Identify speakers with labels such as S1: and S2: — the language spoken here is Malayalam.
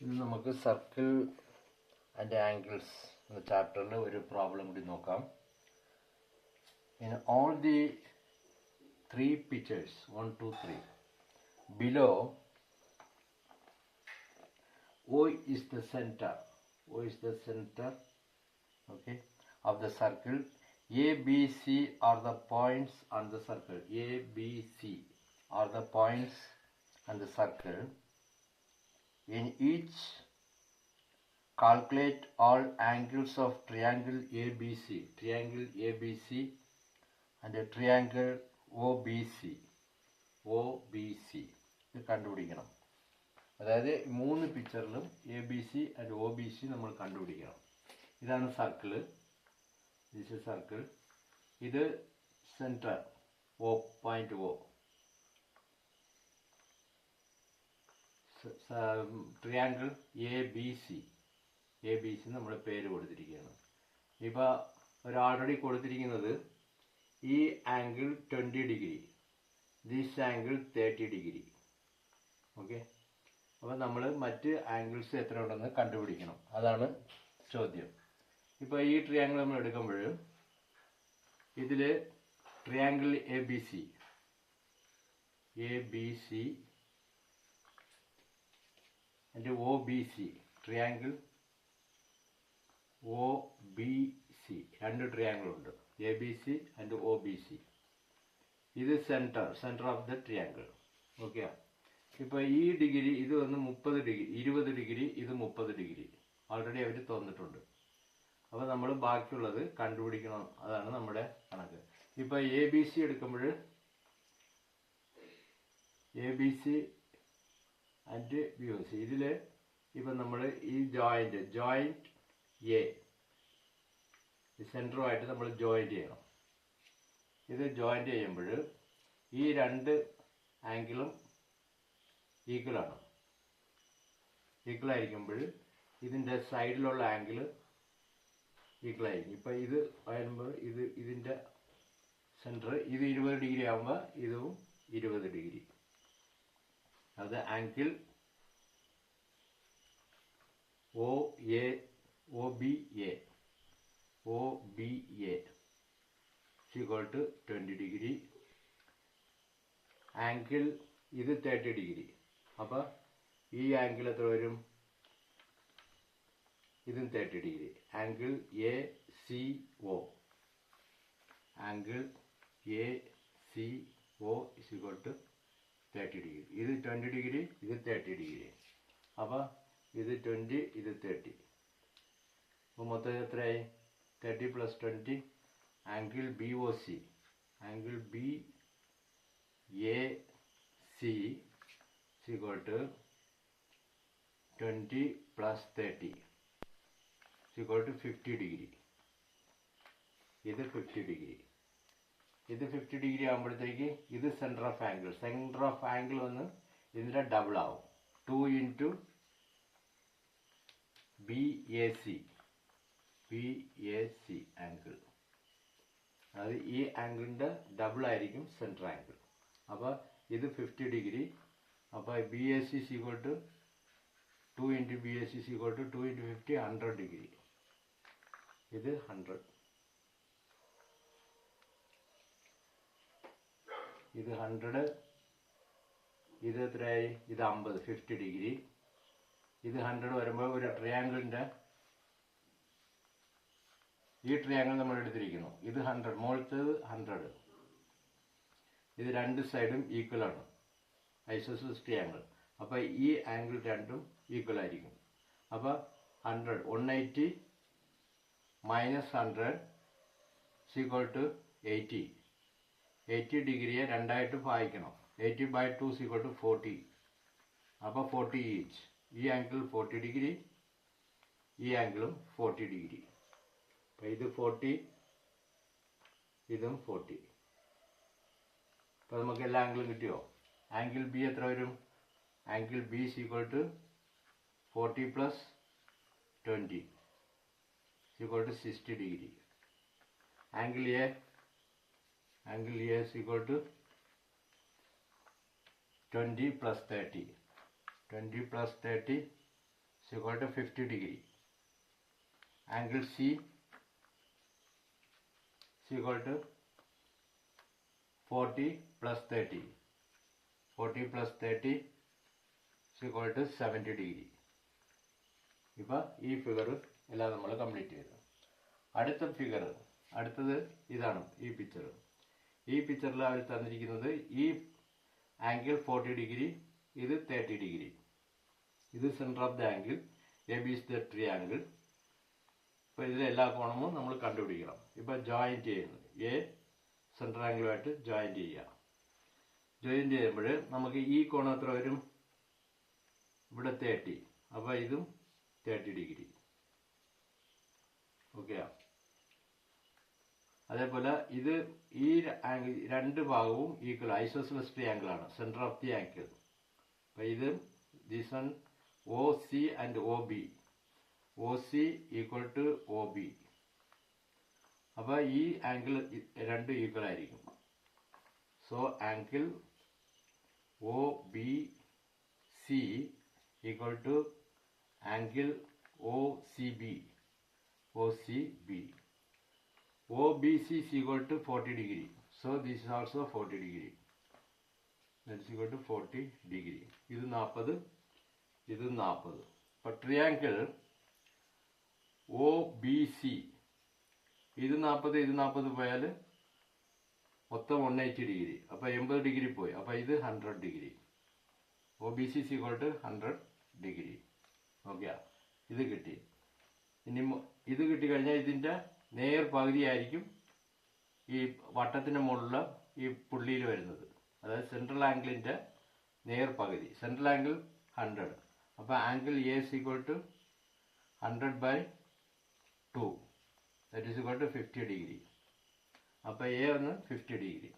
S1: ഇന്ന് നമുക്ക് സർക്കിൾ ആൻഡ് ആംഗിൾസ് എന്ന ചാപ്റ്ററിൽ ഒരു പ്രോബ്ലം കൂടി നോക്കാം. In all the three pictures 1, 2, 3 below, O is the center. Okay, of the circle. A, B, C are the points on the circle. A, B, C are the points on the circle. In each, calculate all angles of triangle ABC, and a triangle OBC. ഇത് കണ്ടുപിടിക്കണം. അതായത് മൂന്ന് പിക്ചറിലും ABC ആൻഡ് OBC നമ്മൾ കണ്ടുപിടിക്കണം. ഇതാണ് സർക്കിള്. This is circle. ഇത് centre point O. Triangle ABC നമ്മൾ പേര് കൊടുത്തിരിക്കുകയാണ്. ഇപ്പോൾ ഓൾറെഡി കൊടുത്തിരിക്കുന്നത് ഈ angle 20 degree, this angle 30 degree. Okay, അപ്പോൾ നമ്മൾ മറ്റ് ആംഗിൾസ് എത്ര ഉണ്ടെന്ന് കണ്ടുപിടിക്കണം. അതാണ് ചോദ്യം. ഇപ്പോൾ ഈ ട്രയാങ്കിൾ നമ്മൾ എടുക്കുമ്പോൾ ഇതിൽ triangle ABC and OBC, triangle OBC, രണ്ട് ട്രയാങ്കിൾ ഉണ്ട്, ABC ആൻഡ് OBC. ഇത് centre of the triangle. Okay, ഇപ്പോൾ ഈ ഡിഗ്രി ഇത് വന്ന് 30 ഡിഗ്രി, 20 ഡിഗ്രി, ഇത് 30 ഡിഗ്രി ഓൾറെഡി അവർ തന്നിട്ടുണ്ട്. അപ്പോൾ നമ്മൾ ബാക്കിയുള്ളത് കണ്ടുപിടിക്കണം. അതാണ് നമ്മുടെ കണക്ക്. ഇപ്പോൾ ABC എടുക്കുമ്പോൾ ABC ആൻഡ് BOC, ഇതിൽ ഇപ്പം നമ്മൾ ഈ ജോയിൻറ്റ് A സെൻറ്ററുമായിട്ട് നമ്മൾ ജോയിൻറ്റ് ചെയ്യണം. ഇത് ജോയിൻറ്റ് ചെയ്യുമ്പോൾ ഈ രണ്ട് ആംഗിളും ഈക്വലായിരിക്കുമ്പോൾ ഇതിൻ്റെ സൈഡിലുള്ള ആംഗിൾ ഈക്വലായിരിക്കും. ഇപ്പം ഇത് വരുമ്പോൾ ഇതിൻ്റെ സെൻറ്റർ ഇത് 20 ഡിഗ്രി ആകുമ്പോൾ ഇതും 20 ഡിഗ്രി. അത് angle OBA equal to 20 degree. Angle ഇത് 30 ഡിഗ്രി. അപ്പോൾ ഈ ആംഗിൾ എത്ര വരും? ഇതും 30 degree. Angle ACO is equal to 30 degree. ഇത് 20 ഡിഗ്രി, ഇത് 30 ഡിഗ്രി. അപ്പോൾ ഇത് 20, ഇത് 30. അപ്പോൾ മൊത്തം എത്രയായി? 30 + 20. Angle BOC, angle BAC is equal to 20 + 30 is equal to 50 degree. ഇത് 50 ഡിഗ്രി. ഇത് 50 ഡിഗ്രി ആകുമ്പോഴത്തേക്ക് ഇത് സെൻറ്റർ ഓഫ് ആംഗിൾ വന്ന് ഇതിൻ്റെ ഡബിൾ ആവും. 2 × BAC ആംഗിൾ. അത് ഈ ആംഗിളിൻ്റെ ഡബിൾ ആയിരിക്കും സെൻറ്റർ ആംഗിൾ. അപ്പോൾ ഇത് 50 ഡിഗ്രി. അപ്പോൾ BAC is equal to 2 × BAC is equal to 2 × 50, 100 degree. ഇത് 100. ഇത് 100. ഇത് എത്രയായി? ഇത് 50, 50 ഡിഗ്രി. ഇത് 100 വരുമ്പോൾ ഒരു ട്രയാങ്കിളിൻ്റെ ഈ ട്രയാങ്കിൾ നമ്മൾ എടുത്തിരിക്കുന്നു. ഇത് 100, മുകളിലത്തേത് 100. ഇത് രണ്ട് സൈഡും ഈക്വലാണ്, ഐസോസെലസ് ട്രയാങ്കിൾ. അപ്പോൾ ഈ ആംഗിൾ രണ്ടും ഈക്വൽ ആയിരിക്കും. അപ്പോൾ 100, 180 - 100 is equal to 80. 80 ഡിഗ്രിയെ രണ്ടായിട്ട് ഭാഗിക്കണം. 80/2 is equal to 40. അപ്പോൾ 40 ഈച്ച്. ഈ ആംഗിൾ 40 ഡിഗ്രി, ഈ ആംഗിളും 40 ഡിഗ്രി. അപ്പോൾ ഇത് 40, ഇതും 40. അപ്പോൾ നമുക്ക് എല്ലാ ആംഗിളും കിട്ടിയോ? ആംഗിൾ B എത്ര വരും? Angle B is equal to 40 + 20 is equal to 60 degree. Angle A is equal to 20 + 30. 20 + 30 is equal to 50 degree. Angle C is equal to 40 plus 30. 40 plus 30 is equal to 70 degree. ഇപ്പോൾ ഈ ഫിഗർ എല്ലാം നമ്മൾ കംപ്ലീറ്റ് ചെയ്തു. അടുത്ത ഫിഗർ, അടുത്തത് ഇതാണ് ഈ പിക്ചർ. ഈ പിക്ചറിൽ അവർ തന്നിരിക്കുന്നത് ഈ ആംഗിൾ 40 ഡിഗ്രി, ഇത് 30 ഡിഗ്രി. ഇത് centre of the angle, A B is the triangle. ഇപ്പോൾ ഇതിലെ എല്ലാ കോണവും നമ്മൾ കണ്ടുപിടിക്കണം. ഇപ്പോൾ ജോയിൻറ്റ് ചെയ്യുന്നു, എ സെൻട്രൽ ആംഗിളുമായിട്ട് ജോയിൻറ്റ് ചെയ്യുക. ജോയിൻറ്റ് ചെയ്യുമ്പോൾ നമുക്ക് ഈ കോണം എത്ര വരും? ഇവിടെ 30. അപ്പോൾ ഇതും 30 ഡിഗ്രി. ഓക്കെ. അതേപോലെ ഇത് ഈ ആംഗിൾ രണ്ട് ഭാഗവും ഈക്വൽ, ഐസോസെലസ് ട്രയാംഗിൾ ആണ്, സെൻറ്റർ ഓഫ് ദി ആംഗിൾ. അപ്പോൾ ഇത് this one O C and O B, O C equal to O B. അപ്പോൾ ഈ ആംഗിൾ രണ്ടും ഈക്വൽ ആയിരിക്കും. So angle O B C equal to angle O C B, O C B. OBC is equal to 40 degree. So this is also 40 degree. That is equal to 40 degree. ഇത് 40, ഇത് 40. അപ്പോൾ ട്രയാങ്കിൾ OBC ഇത് 40, ഇത് 40 പോയാൽ മൊത്തം 180 ഡിഗ്രി. അപ്പോൾ 80 ഡിഗ്രി പോയി. അപ്പോൾ ഇത് 100 degree. OBC is equal to 100 degree. Okay, ഇത് കിട്ടി. ഇനി ഇത് കിട്ടിക്കഴിഞ്ഞാൽ ഇതിൻ്റെ നേർ പകുതിയായിരിക്കും ഈ വട്ടത്തിൻ്റെ മുകളിലുള്ള ഈ പുള്ളിയിൽ വരുന്നത്. അതായത് സെൻട്രൽ ആംഗിളിൻ്റെ നേർ പകുതി. Central angle 100. അപ്പോൾ angle A is equal to 100/2. That is equal to 50 degree. അപ്പോൾ എ ഒന്ന് 50 ഡിഗ്രി.